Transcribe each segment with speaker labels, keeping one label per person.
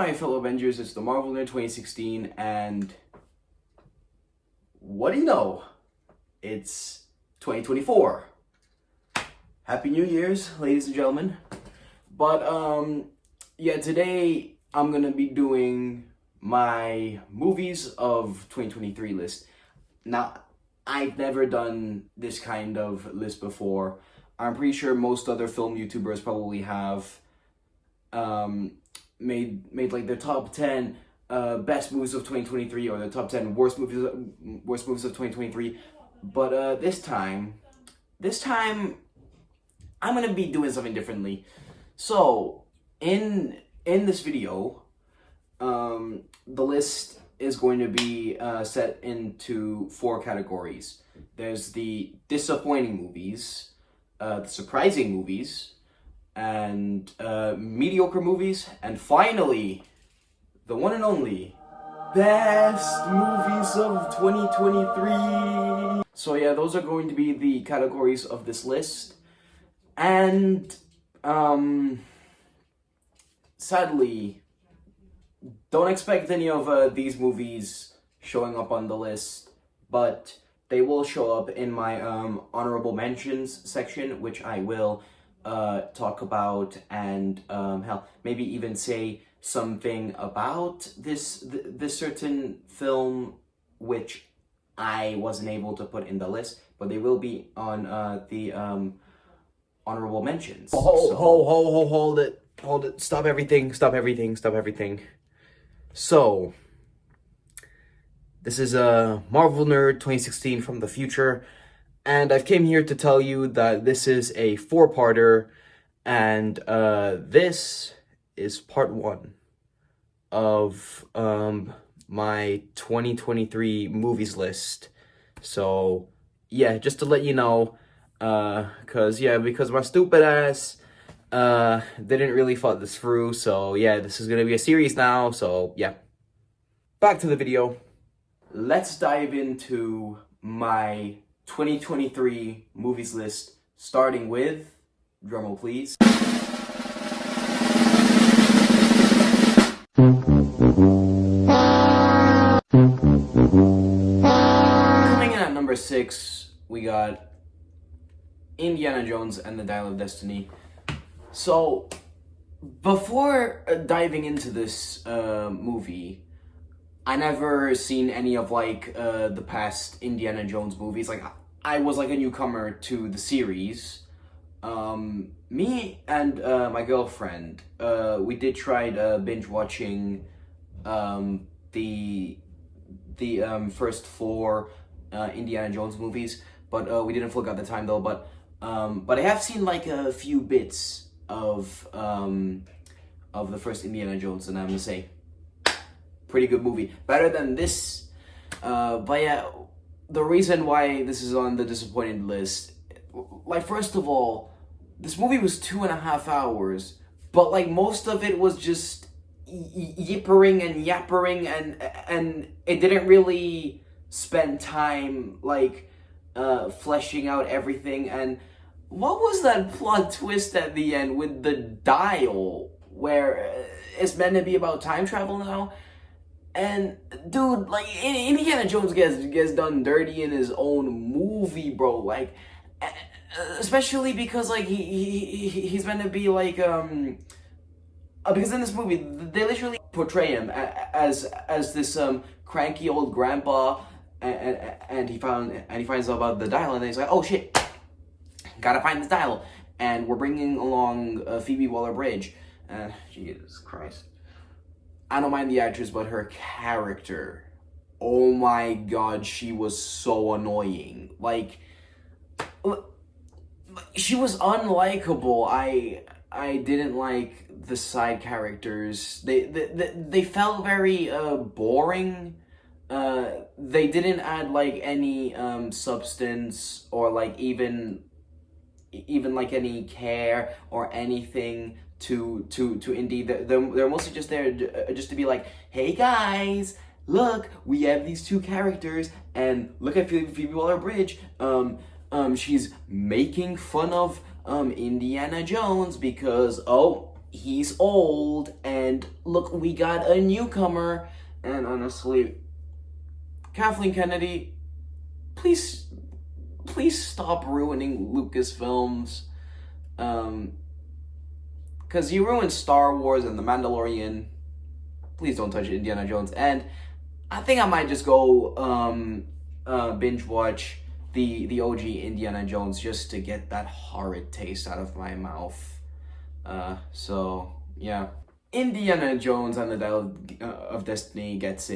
Speaker 1: my fellow Avengers, it's the Marvel Nerd 2016, and what do you know? It's 2024. Happy New Year's, ladies and gentlemen. But, yeah, today I'm gonna be doing my movies of 2023 list. Now, I've never done this kind of list before. I'm pretty sure most other film YouTubers probably have made like their top 10 best movies of 2023 or their top 10 worst movies of 2023. But this time I'm gonna be doing something differently. So in this video, the list is going to be set into 4 categories. There's the disappointing movies, the surprising movies, and mediocre movies, and finally, the one and only best movies of 2023. So yeah, those are going to be the categories of this list. And sadly, don't expect any of these movies showing up on the list, but they will show up in my honorable mentions section, which I will talk about and hell, maybe even say something about this certain film which I wasn't able to put in the list, but they will be on the honorable mentions. Hold it. Stop everything. So, this is a Marvel Nerd 2016 from the future, and I've came here to tell you that this is a 4-parter, and this is part 1 of my 2023 movies list. So yeah, just to let you know, because my stupid ass didn't really thought this through. So yeah, this is gonna be a series now. So yeah, back to the video. Let's dive into my 2023 movies list, starting with, drumroll please, coming in at number 6, we got Indiana Jones and the Dial of Destiny. So, before diving into this movie, I never seen any of like the past Indiana Jones movies. Like, I was like a newcomer to the series. Me and my girlfriend, we did try binge watching the first 4 Indiana Jones movies, but we didn't fully got the time though. But I have seen like a few bits of the first Indiana Jones, and I'm gonna say, pretty good movie, better than this. But yeah, the reason why this is on the disappointed list, like, first of all, this movie was 2.5 hours, but like most of it was just yippering and yappering, and it didn't really spend time like fleshing out everything. And what was that plot twist at the end with the dial, where it's meant to be about time travel now? And dude, like, Indiana Jones gets done dirty in his own movie, bro. Like, especially because like he's meant to be like because in this movie they literally portray him as this cranky old grandpa, and he finds out about the dial, and then he's like, oh shit, gotta find this dial, and we're bringing along Phoebe Waller-Bridge. Jesus Christ, I don't mind the actress, but her character, oh my god, she was so annoying. Like, she was unlikable. I didn't like the side characters. They felt very boring. They didn't add like any substance, or like even like any care or anything to Indy. They're mostly just there just to be like, hey guys, look, we have these 2 characters, and look at Phoebe Waller-Bridge. She's making fun of Indiana Jones because, oh, he's old, and look, we got a newcomer, and honestly, Kathleen Kennedy, please, please stop ruining Lucasfilms, because you ruined Star Wars and The Mandalorian. Please don't touch Indiana Jones, and I think I might just go binge watch the OG Indiana Jones just to get that horrid taste out of my mouth. So yeah, Indiana Jones and the Dial of Destiny gets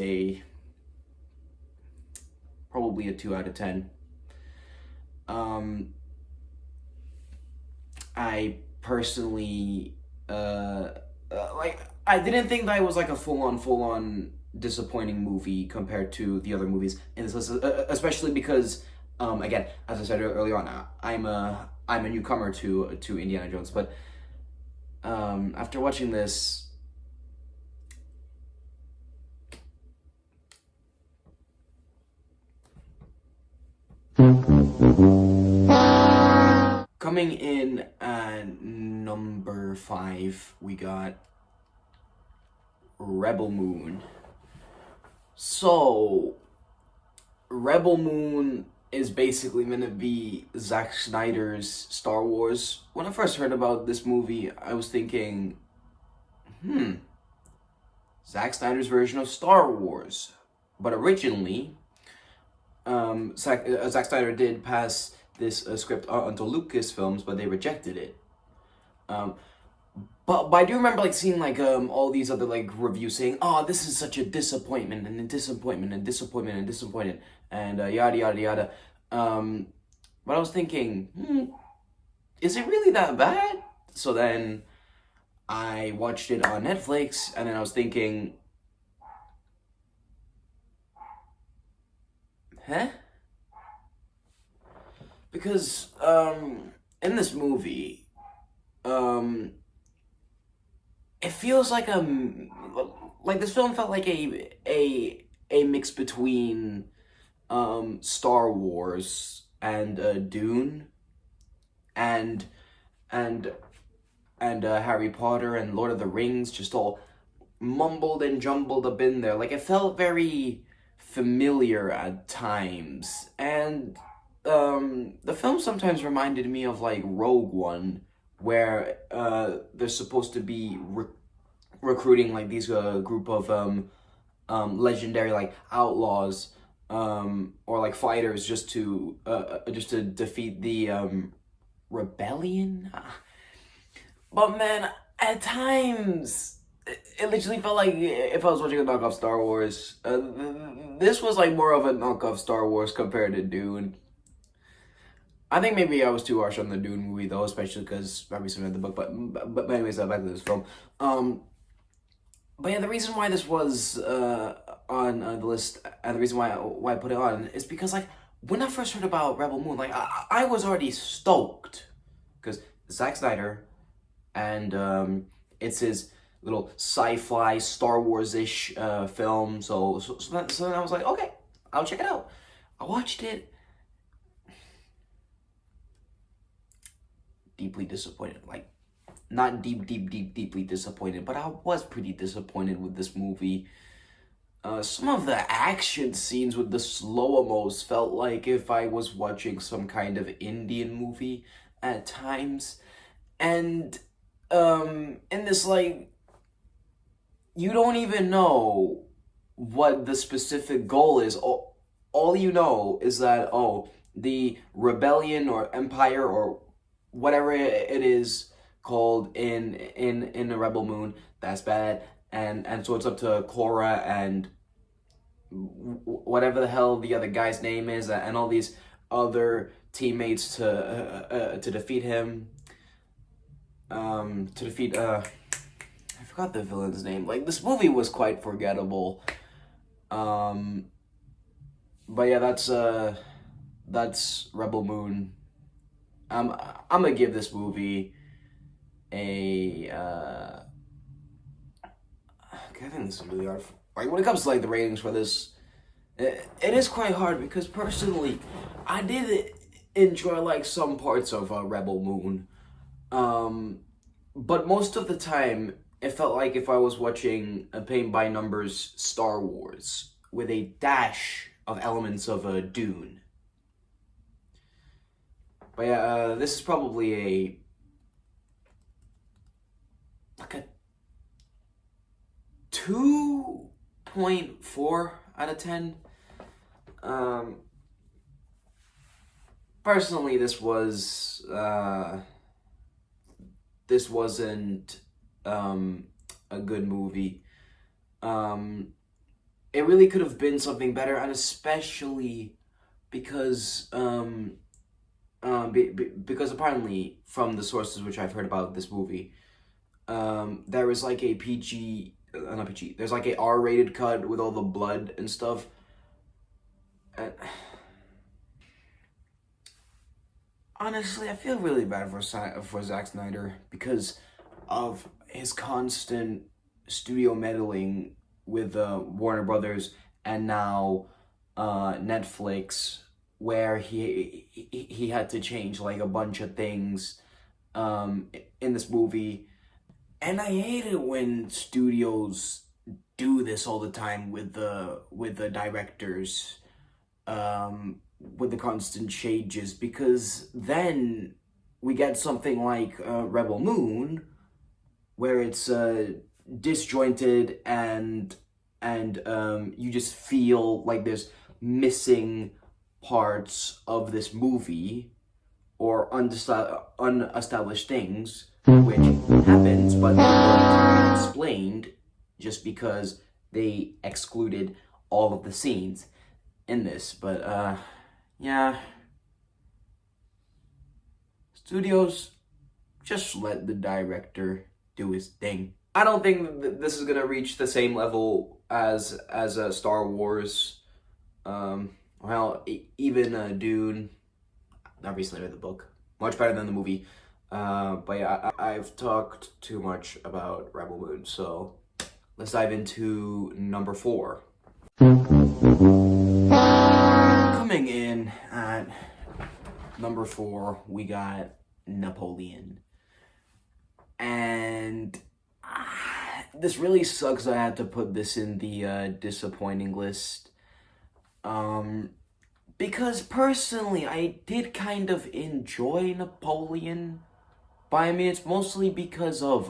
Speaker 1: probably a 2 out of 10. I personally like, I didn't think that it was like a full on disappointing movie compared to the other movies in this list, especially because again, as I said earlier on, I'm a newcomer to Indiana Jones, but after watching this, coming in at number 5, we got Rebel Moon. So, Rebel Moon is basically gonna be Zack Snyder's Star Wars. When I first heard about this movie, I was thinking, Zack Snyder's version of Star Wars. But originally, Zack Snyder did pass this script onto Lucasfilms, but they rejected it. But I do remember like seeing like all these other like reviews saying, "Oh, this is such a disappointment and a disappointment and disappointment and disappointment and yada yada yada." But I was thinking, is it really that bad? So then I watched it on Netflix, and then I was thinking, huh? Because in this movie, it feels like this film felt like a mix between Star Wars and Dune and Harry Potter and Lord of the Rings, just all mumbled and jumbled up in there. Like, it felt very familiar at times, and the film sometimes reminded me of like Rogue One, where they're supposed to be recruiting like these group of legendary like outlaws or like fighters just to defeat the rebellion. But man, at times it literally felt like if I was watching a knockoff Star Wars. This was like more of a knockoff Star Wars compared to Dune. I think maybe I was too harsh on the Dune movie though, especially because I recently read the book. But anyways, back to this film. But yeah, the reason why this was on the list, and the reason why I put it on, is because like when I first heard about Rebel Moon, like I was already stoked because Zack Snyder, and it's his little sci-fi Star Wars-ish film. So then I was like, okay, I'll check it out. I watched it. Deeply disappointed, like not deeply disappointed, but I was pretty disappointed with this movie. Some of the action scenes with the slow-mos felt like if I was watching some kind of Indian movie at times, and in this, like, you don't even know what the specific goal is. All you know is that, oh, the rebellion or empire or whatever it is called in the Rebel Moon, that's bad, and so it's up to Cora and whatever the hell the other guy's name is, and all these other teammates to defeat him, I forgot the villain's name. Like, this movie was quite forgettable. But yeah, that's Rebel Moon. I'm gonna give this movie a I think this is really hard. Like, when it comes to like the ratings for this, it is quite hard because personally, I did enjoy like some parts of Rebel Moon. but most of the time, it felt like if I was watching a paint by numbers Star Wars with a dash of elements of a Dune. But yeah, this is probably a 2.4 out of 10. Um, Personally, this wasn't a good movie. It really could have been something better, and especially because because apparently from the sources which I've heard about this movie, there is like a not PG. There's like a R-rated cut with all the blood and stuff. And honestly, I feel really bad for Zack Snyder because of his constant studio meddling with Warner Brothers and now Netflix, where he had to change like a bunch of things in this movie, and I hate it when studios do this all the time with the directors, with the constant changes, because then we get something like Rebel Moon, where it's disjointed and you just feel like there's missing parts of this movie or unestablished things, which happens, but they're not explained just because they excluded all of the scenes in this. But yeah, studios, just let the director do his thing. I don't think that this is gonna reach the same level as a Star Wars. Even Dune. Not recently read the book. Much better than the movie. But yeah, I've talked too much about Rebel Moon, so let's dive into number 4. Coming in at number 4, we got Napoleon. And this really sucks I had to put this in the disappointing list. Because personally, I did kind of enjoy Napoleon. But I mean, it's mostly because of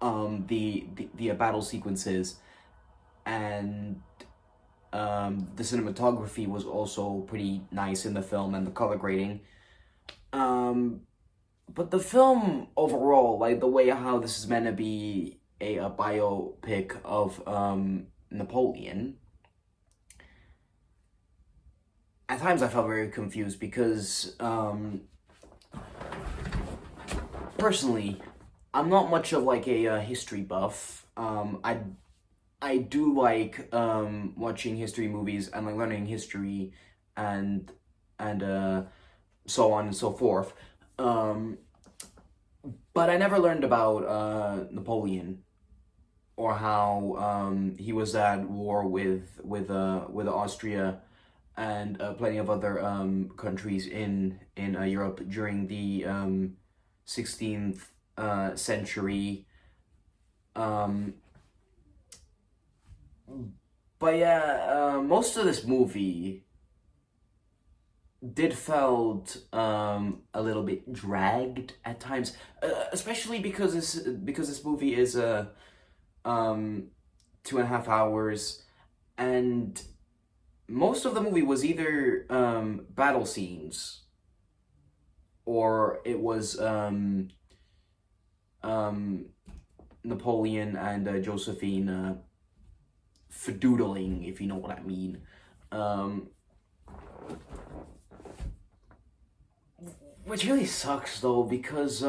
Speaker 1: the battle sequences, and the cinematography was also pretty nice in the film, and the color grading. But the film overall, like the way how this is meant to be a biopic of Napoleon, at times I felt very confused because personally, I'm not much of like a history buff. I do like watching history movies and like learning history and so on and so forth. But I never learned about Napoleon, or how he was at war with Austria and plenty of other countries in Europe during the 16th century. But yeah, most of this movie did felt a little bit dragged at times, especially because this movie is 2.5 hours, and most of the movie was either battle scenes, or it was Napoleon and Josephine fadoodling, if you know what I mean. Which really sucks though, because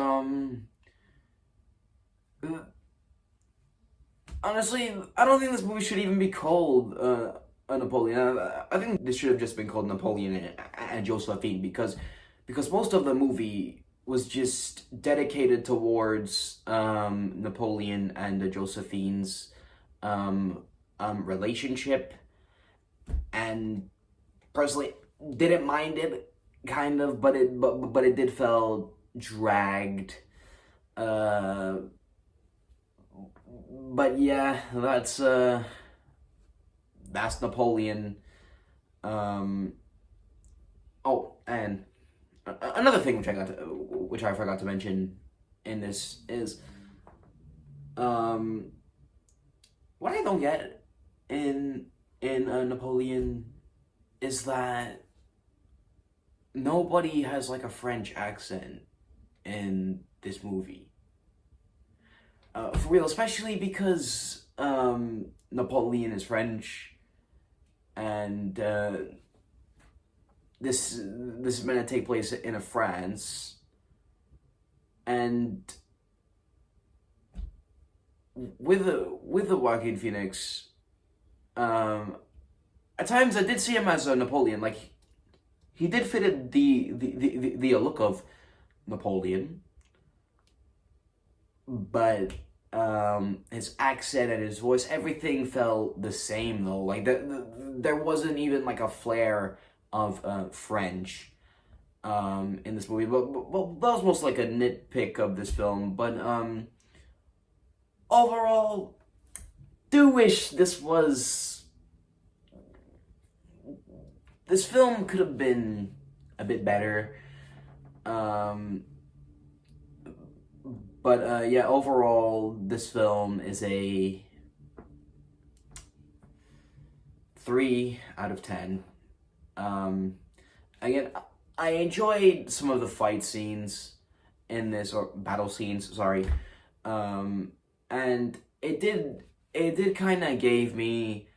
Speaker 1: honestly, I don't think this movie should even be called Napoleon. I think this should have just been called Napoleon and Josephine, because most of the movie was just dedicated towards Napoleon and Josephine's relationship, and personally didn't mind it, kind of, but it did feel dragged. But yeah, that's Napoleon. Um, oh, and another thing which I forgot to mention in this is um, what I don't get in Napoleon is that nobody has like a French accent in this movie. For real, especially because Napoleon is French, and this is meant to take place in a France, and with the Joaquin Phoenix, at times I did see him as a Napoleon. Like he did fit in the look of Napoleon, but his accent and his voice, everything felt the same though. Like there wasn't even like a flair of French in this movie. But that was most like a nitpick of this film. But overall, do wish this film could have been a bit better. But yeah, overall, this film is a 3 out of 10. Again, I enjoyed some of the fight scenes in this, or battle scenes, sorry. And it did kind of gave me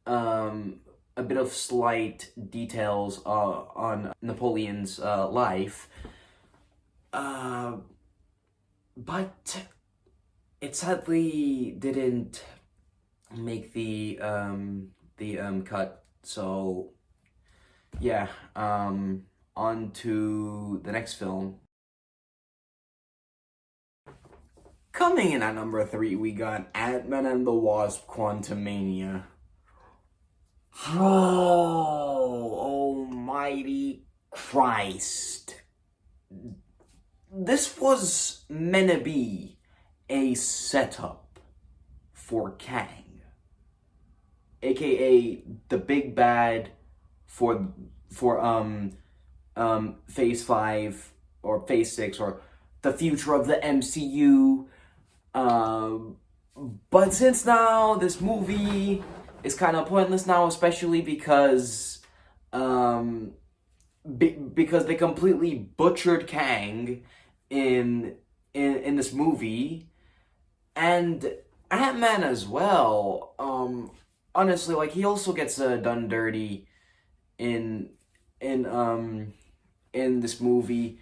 Speaker 1: a bit of slight details on Napoleon's life. But it sadly didn't make the cut. So yeah, on to the next film. Coming in at number 3, we got Ant-Man and the Wasp: Quantumania. Oh, almighty Christ. This was meant to be a setup for Kang, aka the big bad for Phase 5 or Phase 6 or the future of the MCU. But since now this movie is kind of pointless now, especially because because they completely butchered Kang in this movie, and Ant-Man as well. Honestly, like he also gets done dirty in this movie,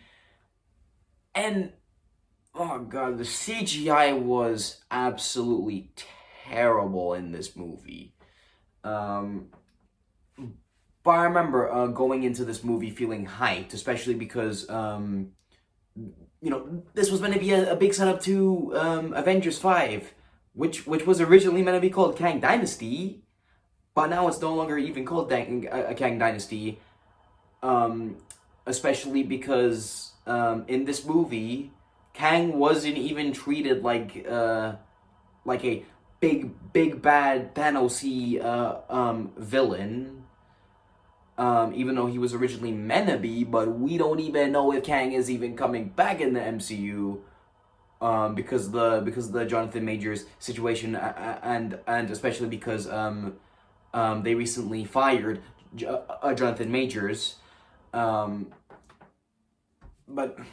Speaker 1: and oh god, the CGI was absolutely terrible in this movie. But I remember going into this movie feeling hyped, especially because this was meant to be a big setup to Avengers 5, which was originally meant to be called Kang Dynasty, but now it's no longer even called Kang Dynasty. Especially because in this movie, Kang wasn't even treated like a big bad Thanos-y villain. Even though he was originally meant to be, but we don't even know if Kang is even coming back in the MCU, because the Jonathan Majors situation, and especially because they recently fired Jonathan Majors. But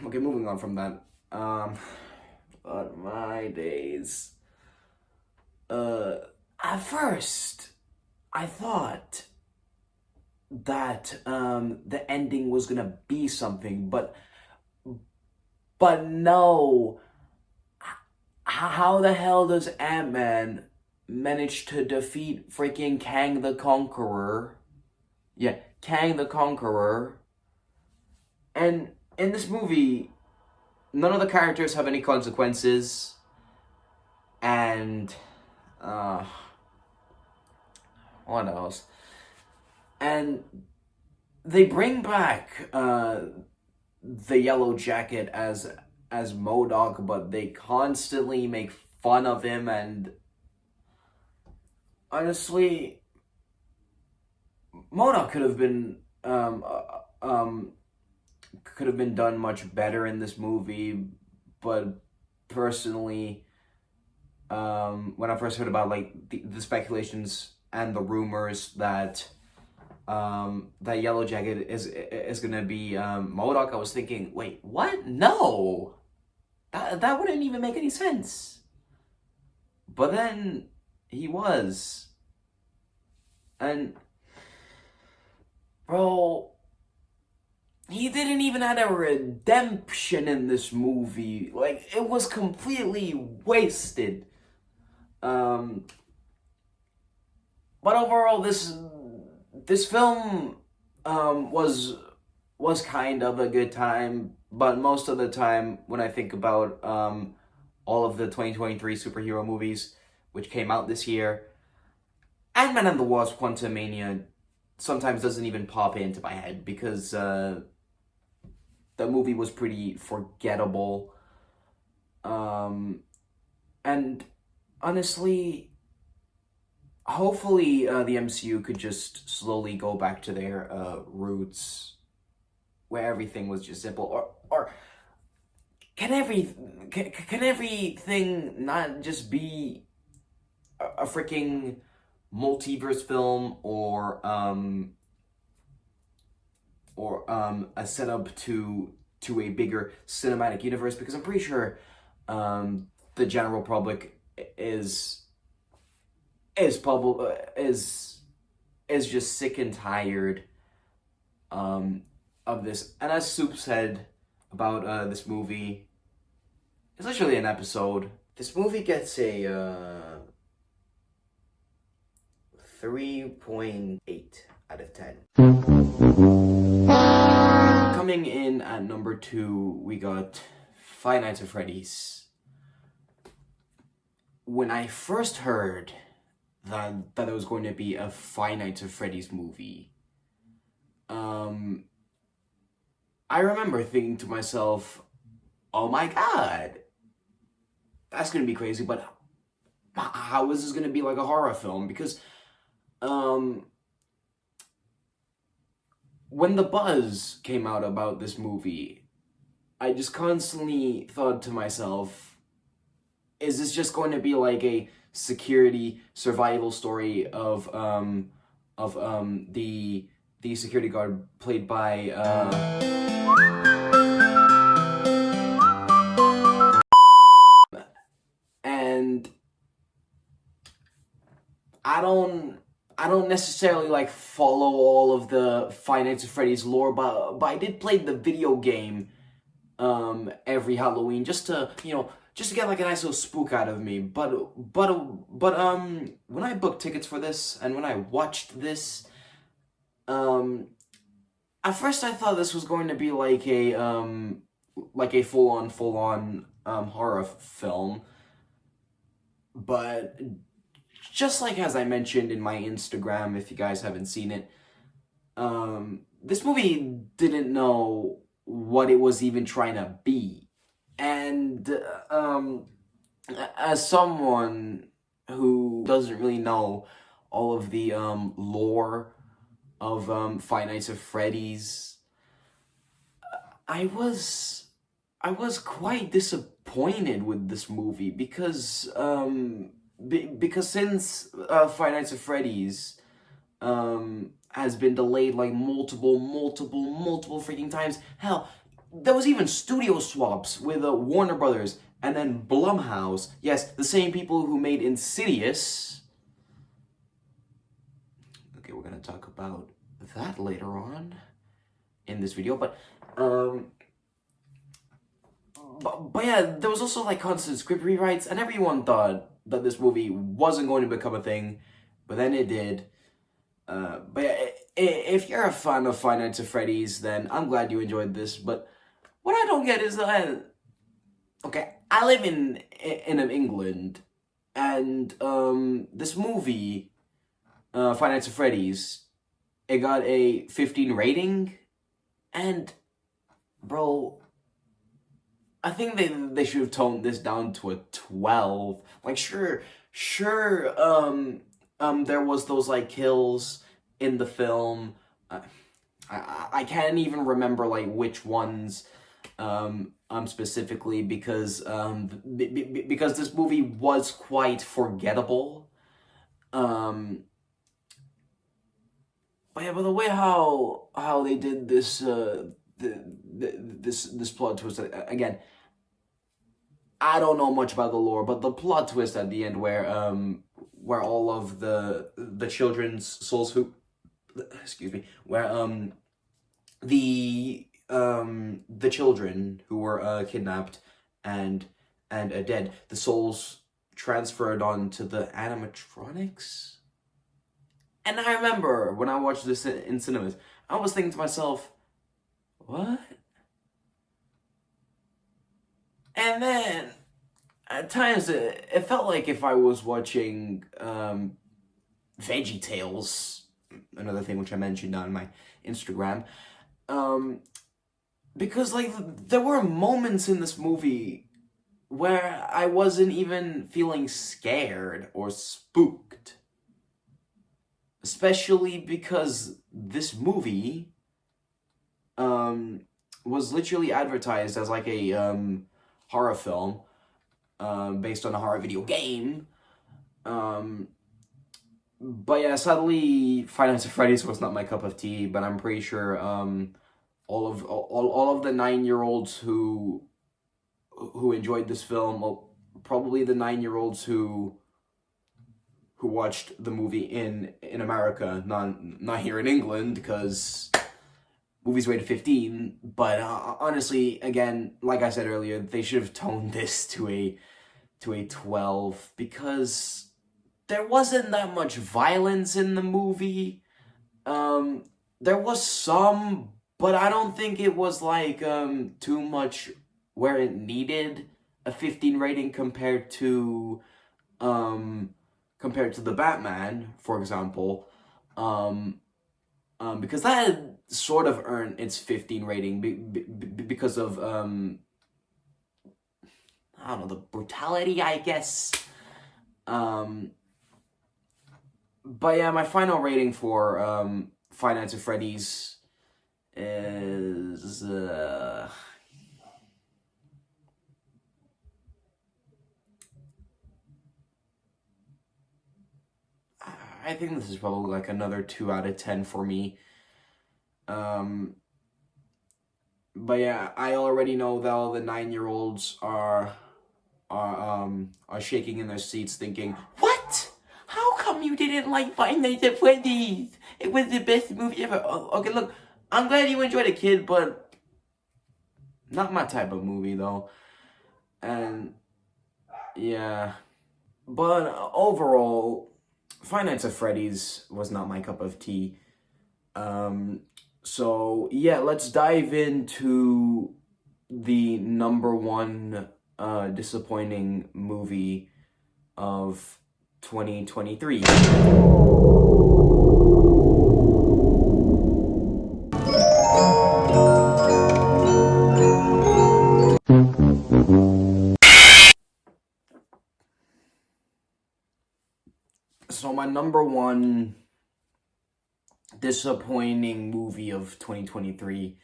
Speaker 1: okay, moving on from that. But my days. At first, I thought that the ending was gonna be something, but no. How the hell does Ant-Man manage to defeat freaking Kang the Conqueror? Yeah, Kang the Conqueror. And in this movie, none of the characters have any consequences, and what else? And they bring back the Yellow Jacket as as MODOK, but they constantly make fun of him, and honestly, MODOK could have been done much better in this movie, but personally, when I first heard about like the speculations and the rumors that that Yellow Jacket is gonna be MODOK, I was thinking, wait, what? No, that wouldn't even make any sense. But then he was, and bro, he didn't even have a redemption in this movie. Like, it was completely wasted. But overall, this film was kind of a good time. But most of the time, when I think about all of the 2023 superhero movies which came out this year, Ant-Man and the Wasp: Quantumania sometimes doesn't even pop into my head because the movie was pretty forgettable. And honestly, hopefully the MCU could just slowly go back to their roots, where everything was just simple, or can everything not just be a freaking multiverse film, or a setup to a bigger cinematic universe? Because I'm pretty sure the general public is just sick and tired of this. And as Soup said about this movie, it's literally an episode. This movie gets a 3.8 out of 10. Coming in at number 2, we got Five Nights at Freddy's. When I first heard that it was going to be a Five Nights at Freddy's movie, I remember thinking to myself, oh my god, that's going to be crazy, but how is this going to be like a horror film? Because when the buzz came out about this movie, I just constantly thought to myself, is this just going to be like a security survival story of the security guard played by and I don't necessarily like follow all of the Five Nights at Freddy's lore, but I did play the video game every Halloween just to get like a nice little spook out of me. But when I booked tickets for this and when I watched this, at first I thought this was going to be like a full on horror film, but just like as I mentioned in my Instagram, if you guys haven't seen it, this movie didn't know what it was even trying to be. And as someone who doesn't really know all of the lore of Five Nights at Freddy's, I was quite disappointed with this movie because since Five Nights at Freddy's has been delayed like multiple freaking times. Hell, there was even studio swaps with Warner Brothers and then Blumhouse. Yes, the same people who made Insidious. Okay, we're gonna talk about that later on in this video, but yeah, there was also like constant script rewrites, and everyone thought that this movie wasn't going to become a thing, but then it did. But yeah, if you're a fan of Five Nights at Freddy's, then I'm glad you enjoyed this. But what I don't get is that, okay, I live in England, and this movie, Five Nights at Freddy's, it got a 15 rating, and bro, I think they should have toned this down to a 12. Like, sure, there was those, like, kills in the film. I can't even remember, like, which ones, specifically, because, because this movie was quite forgettable. But yeah, but the way how they did this, this plot twist, again, I don't know much about the lore, but the plot twist at the end where all of the children's souls who, excuse me, where the children who were kidnapped and dead, the souls transferred onto the animatronics. And I remember when I watched this in cinemas, I was thinking to myself, what? And then, at times, it felt like if I was watching Veggie Tales, another thing which I mentioned on my Instagram, because, like, there were moments in this movie where I wasn't even feeling scared or spooked. Especially because this movie was literally advertised as like a horror film based on a horror video game. But yeah, sadly, Five Nights at Freddy's was not my cup of tea. But I'm pretty sure all of the 9-year-olds who enjoyed this film, well, probably the 9-year-olds who watched the movie in America, not here in England, because movies rated 15. But honestly, again, like I said earlier, they should have toned this to a 12, because there wasn't that much violence in the movie. There was some, but I don't think it was like too much where it needed a 15 rating compared to the Batman, for example, because that had sort of earned its 15 rating because of I don't know, the brutality, I guess. But yeah, my final rating for Five Nights at Freddy's is I think this is probably like another 2 out of 10 for me. But yeah, I already know that all the 9-year-olds are shaking in their seats thinking, "What? How come you didn't like Five Nights at Freddy's? It was the best movie ever." Oh, okay, look, I'm glad you enjoyed it, kid, but not my type of movie, though. And yeah, but overall, Five Nights at Freddy's was not my cup of tea. So yeah, let's dive into the number one disappointing movie of 2023. So my number one disappointing movie of 2023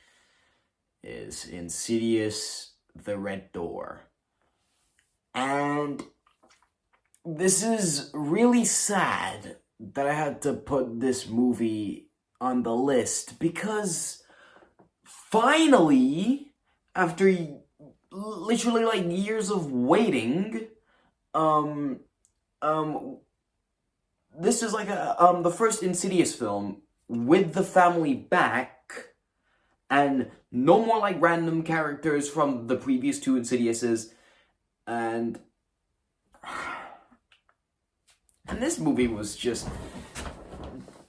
Speaker 1: is Insidious: The Red Door. And this is really sad that I had to put this movie on the list, because finally, after literally like years of waiting, this is like the first Insidious film with the family back, and no more like random characters from the previous 2 Insidiouses, and this movie was just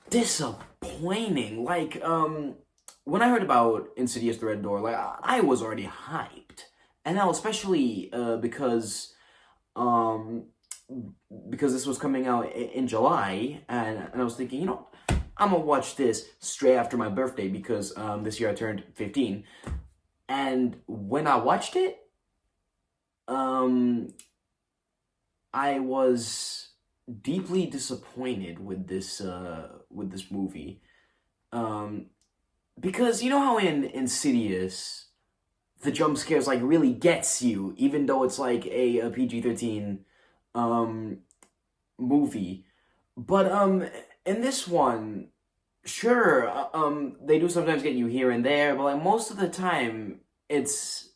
Speaker 1: disappointing. Like, when I heard about Insidious: The Red Door, like, I was already hyped, and now especially because this was coming out in July, and I was thinking, you know, I'm gonna watch this straight after my birthday, because this year I turned 15. And when I watched it, um, I was deeply disappointed with this movie. Um, because you know how in Insidious the jump scares like really gets you, even though it's like a PG-13 um movie. But in this one, sure, they do sometimes get you here and there, but like most of the time, it's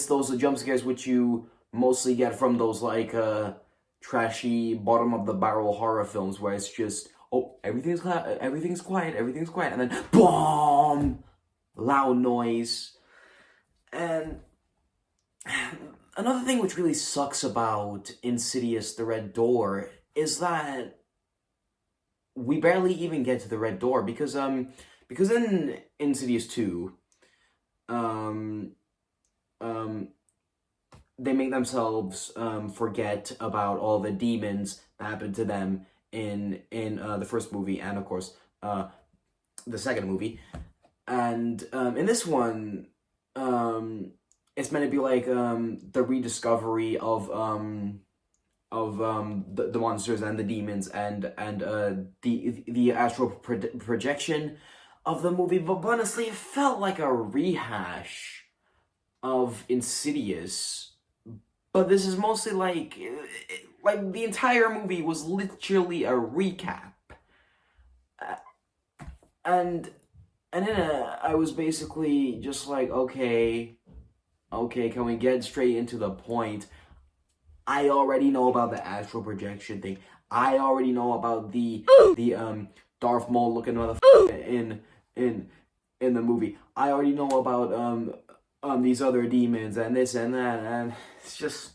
Speaker 1: those jump scares which you mostly get from those like trashy bottom of the barrel horror films where it's just, oh, everything's quiet, and then boom, loud noise. And another thing which really sucks about Insidious: The Red Door is that we barely even get to the red door because in Insidious 2 um um they make themselves forget about all the demons that happened to them in the first movie, and of course the second movie. And in this one, it's meant to be like the rediscovery of the monsters and the demons and the astral projection of the movie. But honestly, it felt like a rehash of Insidious. But this is mostly like the entire movie was literally a recap. Uh, and I was basically just like, okay, can we get straight into the point? I already know about the astral projection thing. I already know about the Darth Maul looking motherfucker in the movie. I already know about these other demons and this and that, and it's just,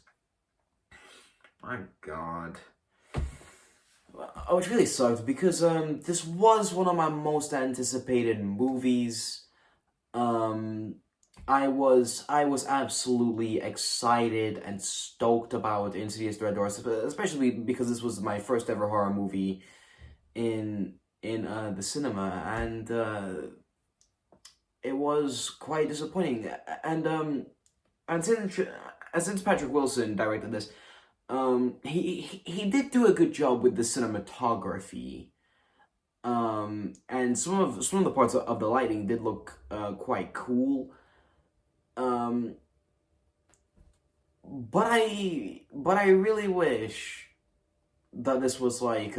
Speaker 1: my God. Oh, it really sucked because this was one of my most anticipated movies. I was absolutely excited and stoked about Insidious: The Red Door, especially because this was my first ever horror movie in the cinema, and it was quite disappointing. And since Patrick Wilson directed this, he did do a good job with the cinematography. And some of the parts of the lighting did look quite cool. But I really wish that this was like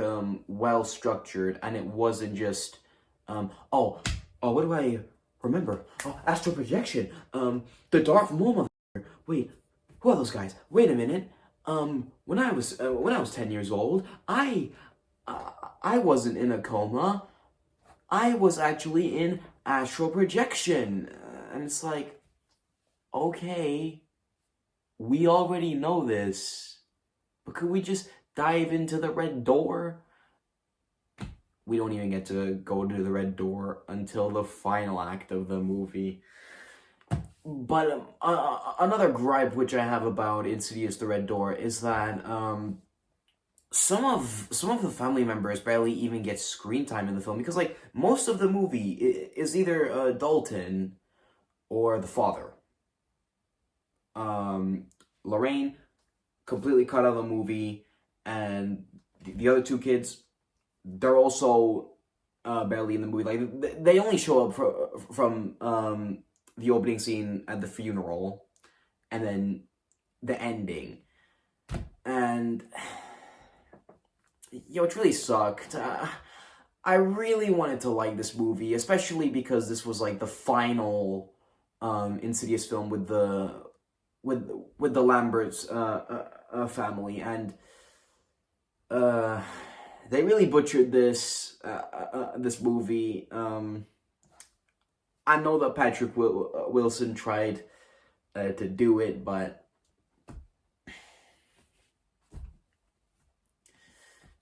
Speaker 1: well structured and it wasn't just oh, what do I remember? Oh, astral projection. The Darth Maul motherfucker. Wait, who are those guys? Wait a minute. When I was 10 years old, I wasn't in a coma. I was actually in astral projection. And it's like, okay, we already know this, but could we just dive into the red door? We don't even get to go to the red door until the final act of the movie. But another gripe which I have about Insidious: The Red Door is that some of the family members barely even get screen time in the film, because like most of the movie is either Dalton or the father. Lorraine completely cut out of the movie, and the other two kids, they're also barely in the movie. Like they only show up from the opening scene at the funeral, and then the ending. And it really sucked. I really wanted to like this movie, especially because this was like the final Insidious film with the Lamberts family, and they really butchered this movie. I know that Patrick Wilson tried to do it, but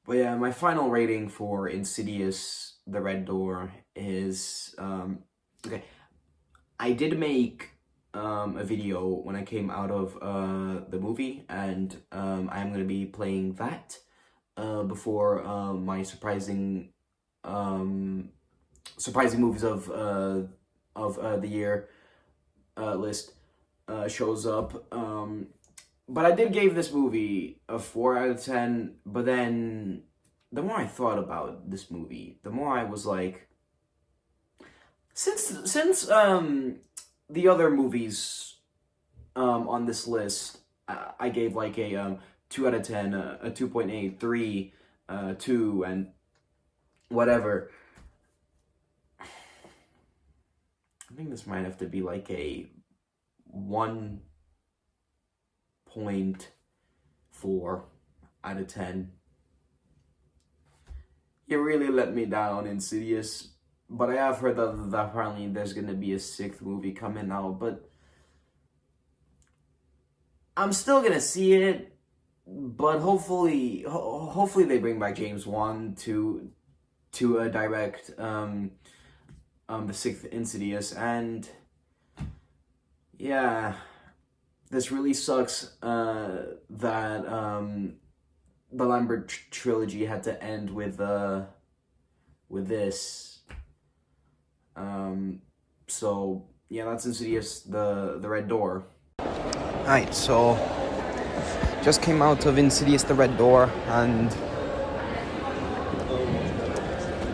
Speaker 1: yeah, my final rating for Insidious: The Red Door is okay. I did make a video when I came out of the movie, and I'm gonna be playing that before my surprising movies of the year list. shows up. But I did give this movie a 4 out of 10. But then, the more I thought about this movie, the more I was like, since the other movies on this list, I gave like a 2 out of 10, a 2.8, 3, 2, and whatever. I think this might have to be like a 1.4 out of 10. You really let me down, Insidious. But I have heard that apparently there's gonna be a 6th movie coming out, but I'm still gonna see it. But hopefully they bring back James Wan to direct the 6th Insidious. And yeah, this really sucks that the Lambert trilogy had to end with this. So yeah, that's Insidious, the Red Door. Alright, so just came out of Insidious, the Red Door, and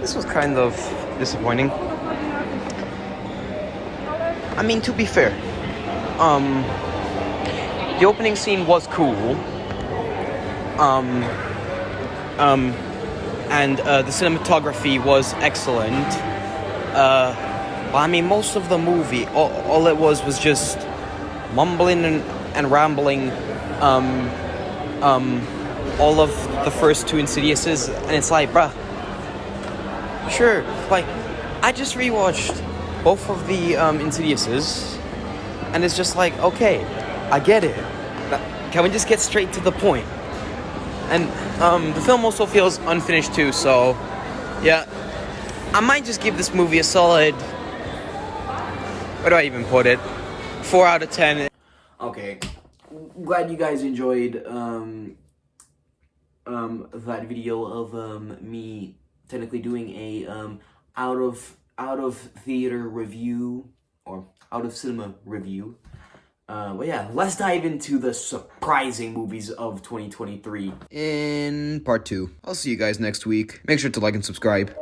Speaker 1: this was kind of disappointing. I mean, to be fair, the opening scene was cool. And the cinematography was excellent. But I mean, most of the movie, all it was just mumbling and rambling. All of the first 2 Insidiouses, and it's like, bruh, sure, like, I just rewatched both of the Insidiouses, and it's just like, okay, I get it. Can we just get straight to the point? And the film also feels unfinished too, so yeah, I might just give this movie a solid, where do I even put it? 4 out of 10. Okay, glad you guys enjoyed that video of me technically doing a out of theater review, or out of cinema review. But yeah, let's dive into the surprising movies of 2023 in part 2. I'll see you guys next week. Make sure to like and subscribe.